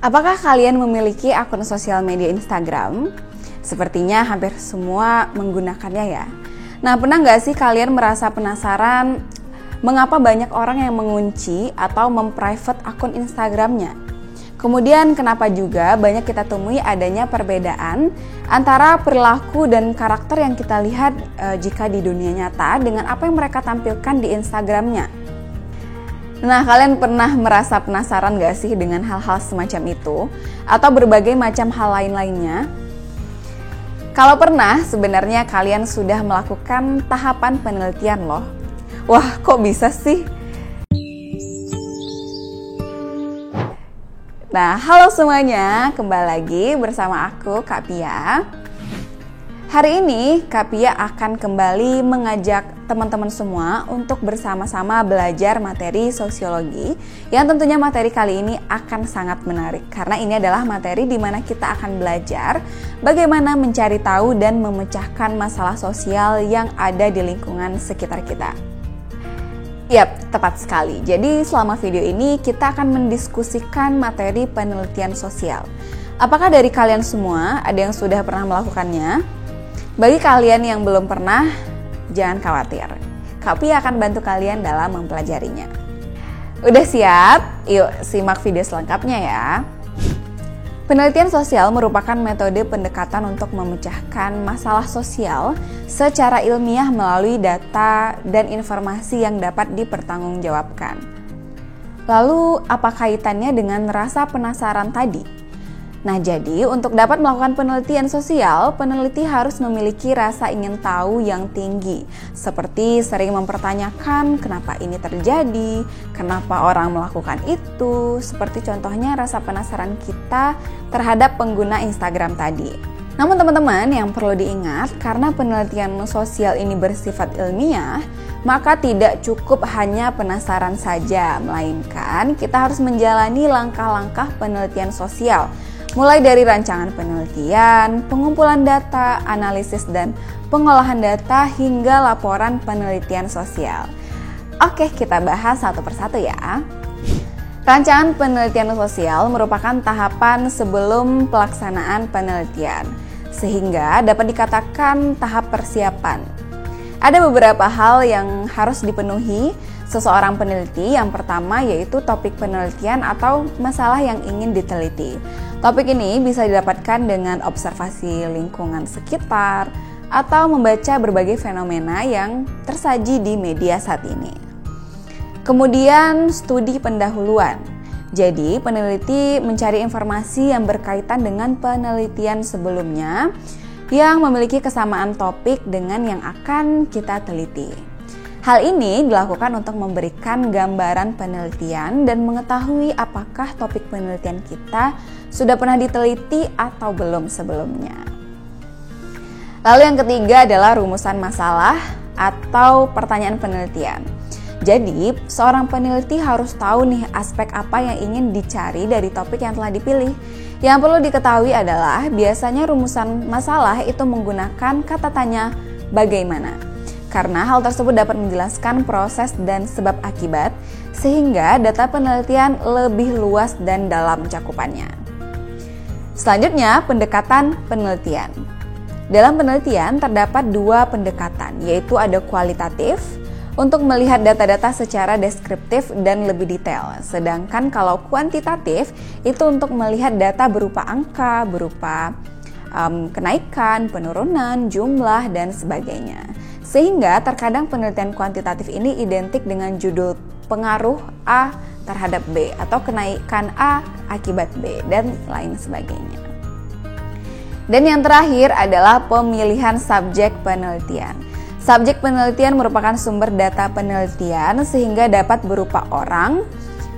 Apakah kalian memiliki akun sosial media Instagram? Sepertinya hampir semua menggunakannya ya. Nah, pernah nggak sih kalian merasa penasaran mengapa banyak orang yang mengunci atau memprivate akun Instagramnya? Kemudian kenapa juga banyak kita temui adanya perbedaan antara perilaku dan karakter yang kita lihat jika di dunia nyata dengan apa yang mereka tampilkan di Instagramnya? Nah, kalian pernah merasa penasaran gak sih dengan hal-hal semacam itu? Atau berbagai macam hal lain-lainnya? Kalau pernah, sebenarnya kalian sudah melakukan tahapan penelitian loh. Wah, kok bisa sih? Nah, halo semuanya, kembali lagi bersama aku, Kak Pia. Hari ini, Kak Pia akan kembali mengajak teman-teman semua untuk bersama-sama belajar materi sosiologi, yang tentunya materi kali ini akan sangat menarik karena ini adalah materi di mana kita akan belajar bagaimana mencari tahu dan memecahkan masalah sosial yang ada di lingkungan sekitar kita. Yap, tepat sekali. Jadi selama video ini kita akan mendiskusikan materi penelitian sosial. Apakah dari kalian semua ada yang sudah pernah melakukannya? Bagi kalian yang belum pernah, jangan khawatir. Kak Pia akan bantu kalian dalam mempelajarinya. Udah siap? Yuk simak video selengkapnya ya. Penelitian sosial merupakan metode pendekatan untuk memecahkan masalah sosial secara ilmiah melalui data dan informasi yang dapat dipertanggungjawabkan. Lalu, apa kaitannya dengan rasa penasaran tadi? Nah, jadi untuk dapat melakukan penelitian sosial, peneliti harus memiliki rasa ingin tahu yang tinggi, seperti sering mempertanyakan kenapa ini terjadi, kenapa orang melakukan itu, seperti contohnya rasa penasaran kita terhadap pengguna Instagram tadi. Namun teman-teman, yang perlu diingat, karena penelitian sosial ini bersifat ilmiah, maka tidak cukup hanya penasaran saja, melainkan kita harus menjalani langkah-langkah penelitian sosial, mulai dari rancangan penelitian, pengumpulan data, analisis dan pengolahan data hingga laporan penelitian sosial. Oke, kita bahas satu persatu ya. Rancangan penelitian sosial merupakan tahapan sebelum pelaksanaan penelitian, sehingga dapat dikatakan tahap persiapan. Ada beberapa hal yang harus dipenuhi seseorang peneliti. Yang pertama yaitu topik penelitian atau masalah yang ingin diteliti. Topik ini bisa didapatkan dengan observasi lingkungan sekitar atau membaca berbagai fenomena yang tersaji di media saat ini. Kemudian studi pendahuluan. Jadi peneliti mencari informasi yang berkaitan dengan penelitian sebelumnya yang memiliki kesamaan topik dengan yang akan kita teliti. Hal ini dilakukan untuk memberikan gambaran penelitian dan mengetahui apakah topik penelitian kita sudah pernah diteliti atau belum sebelumnya. Lalu yang ketiga adalah rumusan masalah atau pertanyaan penelitian. Jadi, seorang peneliti harus tahu nih aspek apa yang ingin dicari dari topik yang telah dipilih. Yang perlu diketahui adalah biasanya rumusan masalah itu menggunakan kata tanya bagaimana. Karena hal tersebut dapat menjelaskan proses dan sebab akibat, sehingga data penelitian lebih luas dan dalam cakupannya. Selanjutnya, pendekatan penelitian. Dalam penelitian terdapat dua pendekatan, yaitu ada kualitatif, untuk melihat data-data secara deskriptif dan lebih detail. Sedangkan kalau kuantitatif, itu untuk melihat data berupa angka, berupa kenaikan, penurunan, jumlah, dan sebagainya. Sehingga terkadang penelitian kuantitatif ini identik dengan judul pengaruh A terhadap B atau kenaikan A akibat B dan lain sebagainya. Dan yang terakhir adalah pemilihan subjek penelitian. Subjek penelitian merupakan sumber data penelitian sehingga dapat berupa orang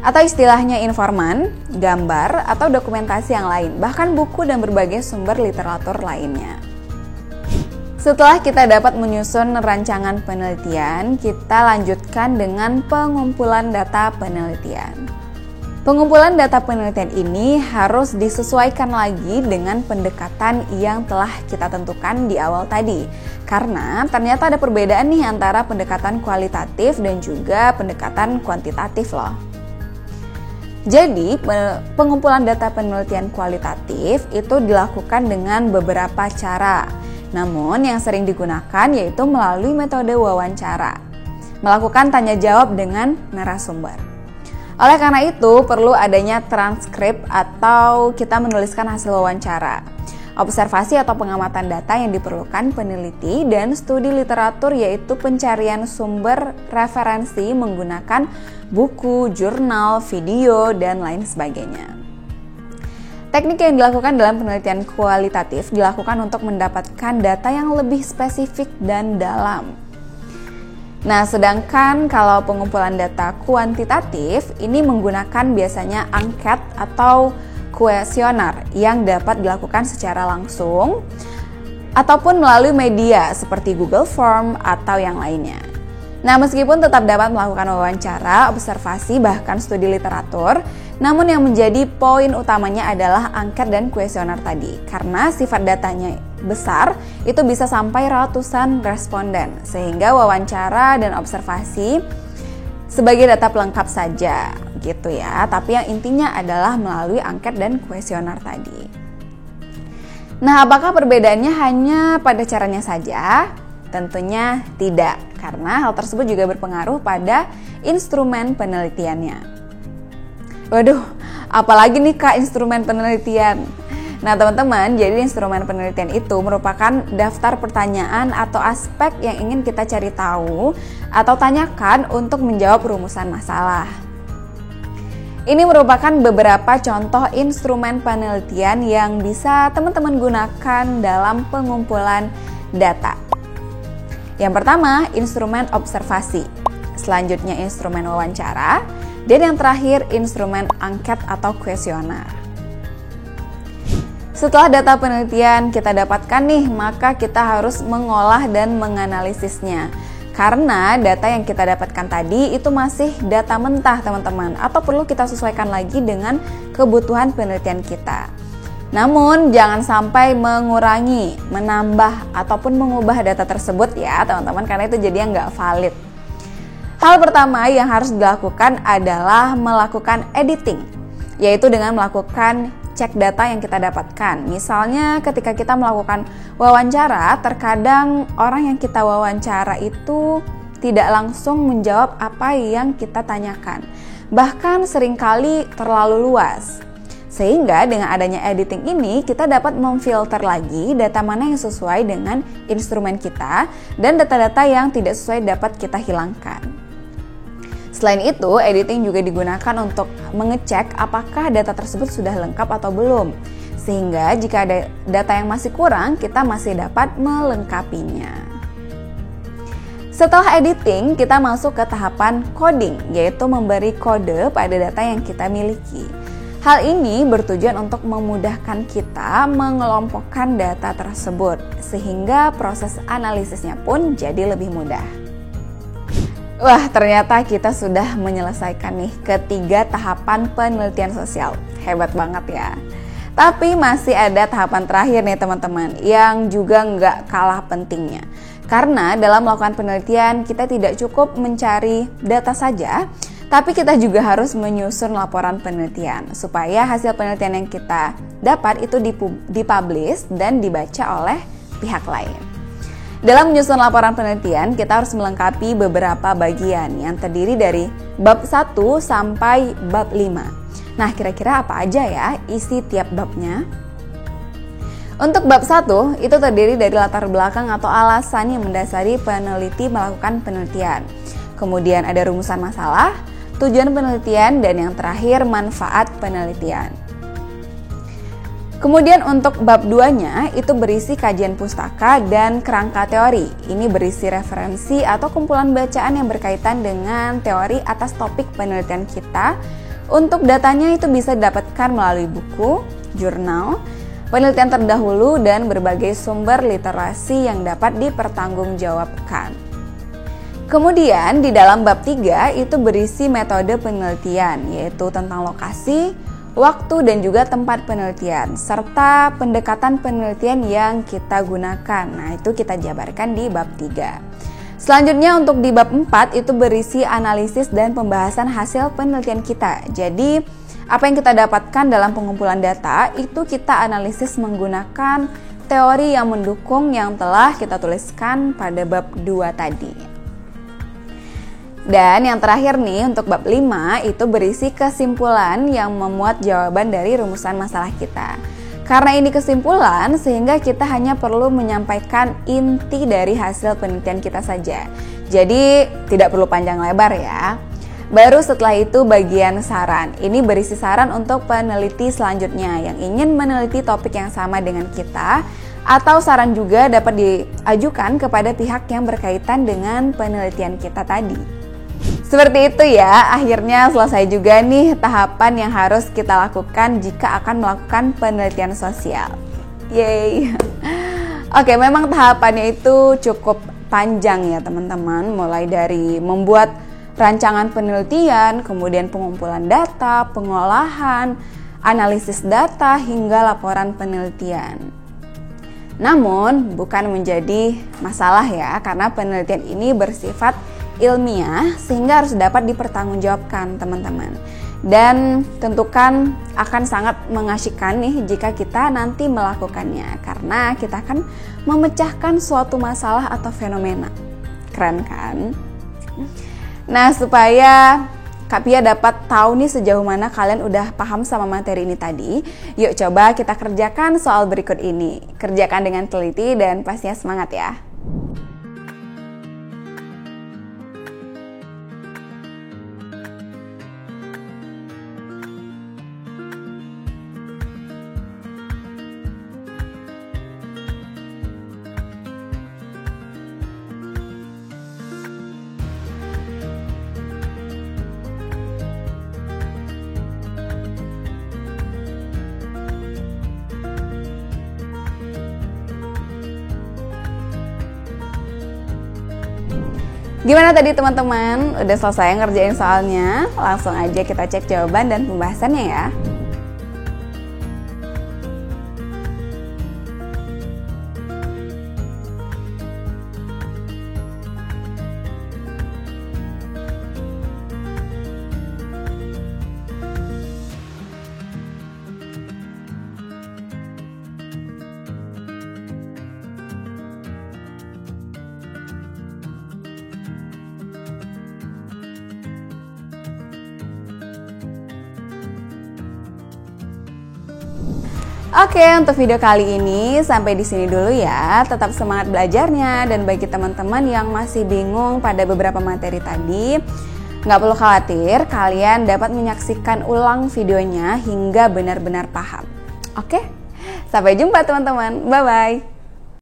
atau istilahnya informan, gambar atau dokumentasi yang lain, bahkan buku dan berbagai sumber literatur lainnya. Setelah kita dapat menyusun rancangan penelitian, kita lanjutkan dengan pengumpulan data penelitian. Pengumpulan data penelitian ini harus disesuaikan lagi dengan pendekatan yang telah kita tentukan di awal tadi. Karena ternyata ada perbedaan nih antara pendekatan kualitatif dan juga pendekatan kuantitatif loh. Jadi, pengumpulan data penelitian kualitatif itu dilakukan dengan beberapa cara. Namun, yang sering digunakan yaitu melalui metode wawancara, melakukan tanya jawab dengan narasumber. Oleh karena itu, perlu adanya transkrip atau kita menuliskan hasil wawancara, observasi atau pengamatan data yang diperlukan peneliti, dan studi literatur yaitu pencarian sumber referensi menggunakan buku, jurnal, video, dan lain sebagainya. Teknik yang dilakukan dalam penelitian kualitatif dilakukan untuk mendapatkan data yang lebih spesifik dan dalam. Nah, sedangkan kalau pengumpulan data kuantitatif ini menggunakan biasanya angket atau kuesioner yang dapat dilakukan secara langsung ataupun melalui media seperti Google Form atau yang lainnya. Nah, meskipun tetap dapat melakukan wawancara, observasi, bahkan studi literatur, namun yang menjadi poin utamanya adalah angket dan kuesioner tadi. Karena sifat datanya besar, itu bisa sampai ratusan responden, sehingga wawancara dan observasi sebagai data pelengkap saja, gitu ya. Tapi yang intinya adalah melalui angket dan kuesioner tadi. Nah, apakah perbedaannya hanya pada caranya saja? Tentunya tidak, karena hal tersebut juga berpengaruh pada instrumen penelitiannya. Waduh, apalagi nih Kak instrumen penelitian? Nah teman-teman, jadi instrumen penelitian itu merupakan daftar pertanyaan atau aspek yang ingin kita cari tahu atau tanyakan untuk menjawab rumusan masalah. Ini merupakan beberapa contoh instrumen penelitian yang bisa teman-teman gunakan dalam pengumpulan data. Yang pertama, instrumen observasi. Selanjutnya instrumen wawancara. Dan yang terakhir, instrumen angket atau kuesioner. Setelah data penelitian kita dapatkan nih, maka kita harus mengolah dan menganalisisnya. Karena data yang kita dapatkan tadi itu masih data mentah teman-teman, atau perlu kita sesuaikan lagi dengan kebutuhan penelitian kita. Namun jangan sampai mengurangi, menambah, ataupun mengubah data tersebut ya teman-teman, karena itu jadinya nggak valid. Hal pertama yang harus dilakukan adalah melakukan editing, yaitu dengan melakukan cek data yang kita dapatkan. Misalnya ketika kita melakukan wawancara, terkadang orang yang kita wawancara itu tidak langsung menjawab apa yang kita tanyakan. Bahkan seringkali terlalu luas. Sehingga dengan adanya editing ini, kita dapat memfilter lagi data mana yang sesuai dengan instrumen kita dan data-data yang tidak sesuai dapat kita hilangkan. Selain itu, editing juga digunakan untuk mengecek apakah data tersebut sudah lengkap atau belum. Sehingga jika ada data yang masih kurang, kita masih dapat melengkapinya. Setelah editing, kita masuk ke tahapan coding, yaitu memberi kode pada data yang kita miliki. Hal ini bertujuan untuk memudahkan kita mengelompokkan data tersebut, sehingga proses analisisnya pun jadi lebih mudah. Wah, ternyata kita sudah menyelesaikan nih ketiga tahapan penelitian sosial. Hebat banget ya. Tapi masih ada tahapan terakhir nih teman-teman, yang juga nggak kalah pentingnya. Karena dalam melakukan penelitian, kita tidak cukup mencari data saja, tapi kita juga harus menyusun laporan penelitian supaya hasil penelitian yang kita dapat itu dipublish dan dibaca oleh pihak lain. Dalam menyusun laporan penelitian, kita harus melengkapi beberapa bagian yang terdiri dari bab 1 sampai bab 5. Nah, kira-kira apa aja ya isi tiap babnya? Untuk bab 1, itu terdiri dari latar belakang atau alasan yang mendasari peneliti melakukan penelitian. Kemudian ada rumusan masalah, tujuan penelitian, dan yang terakhir manfaat penelitian. Kemudian untuk bab 2-nya itu berisi kajian pustaka dan kerangka teori. Ini berisi referensi atau kumpulan bacaan yang berkaitan dengan teori atas topik penelitian kita. Untuk datanya itu bisa didapatkan melalui buku, jurnal, penelitian terdahulu, dan berbagai sumber literasi yang dapat dipertanggungjawabkan. Kemudian di dalam bab 3 itu berisi metode penelitian, yaitu tentang lokasi, waktu, dan juga tempat penelitian, serta pendekatan penelitian yang kita gunakan. Nah, itu kita jabarkan di bab 3. Selanjutnya untuk di bab 4 itu berisi analisis dan pembahasan hasil penelitian kita. Jadi Apa yang kita dapatkan dalam pengumpulan data itu kita analisis menggunakan teori yang mendukung yang telah kita tuliskan pada bab 2 tadi. Dan yang terakhir nih, untuk bab 5 itu berisi kesimpulan yang memuat jawaban dari rumusan masalah kita. Karena ini kesimpulan, sehingga kita hanya perlu menyampaikan inti dari hasil penelitian kita saja. Jadi tidak perlu panjang lebar ya. Baru setelah itu bagian saran. Ini berisi saran untuk peneliti selanjutnya yang ingin meneliti topik yang sama dengan kita, atau saran juga dapat diajukan kepada pihak yang berkaitan dengan penelitian kita tadi. Seperti itu ya, akhirnya selesai juga nih tahapan yang harus kita lakukan jika akan melakukan penelitian sosial. Yeay. Oke, memang tahapannya itu cukup panjang ya teman-teman, mulai dari membuat rancangan penelitian, kemudian pengumpulan data, pengolahan, analisis data, hingga laporan penelitian. Namun, bukan menjadi masalah ya, karena penelitian ini bersifat ilmiah sehingga harus dapat dipertanggungjawabkan teman-teman. Dan tentukan akan sangat mengasyikkan nih jika kita nanti melakukannya, karena kita akan memecahkan suatu masalah atau fenomena. Keren kan? Nah, supaya Kak Pia dapat tahu nih sejauh mana kalian udah paham sama materi ini tadi, yuk coba kita kerjakan soal berikut ini. Kerjakan dengan teliti dan pastinya semangat ya. Gimana tadi teman-teman? Udah selesai ngerjain soalnya? Langsung aja kita cek jawaban dan pembahasannya ya. Oke, untuk video kali ini sampai di sini dulu ya. Tetap semangat belajarnya, dan bagi teman-teman yang masih bingung pada beberapa materi tadi, nggak perlu khawatir, kalian dapat menyaksikan ulang videonya hingga benar-benar paham. Oke, sampai jumpa teman-teman. Bye-bye.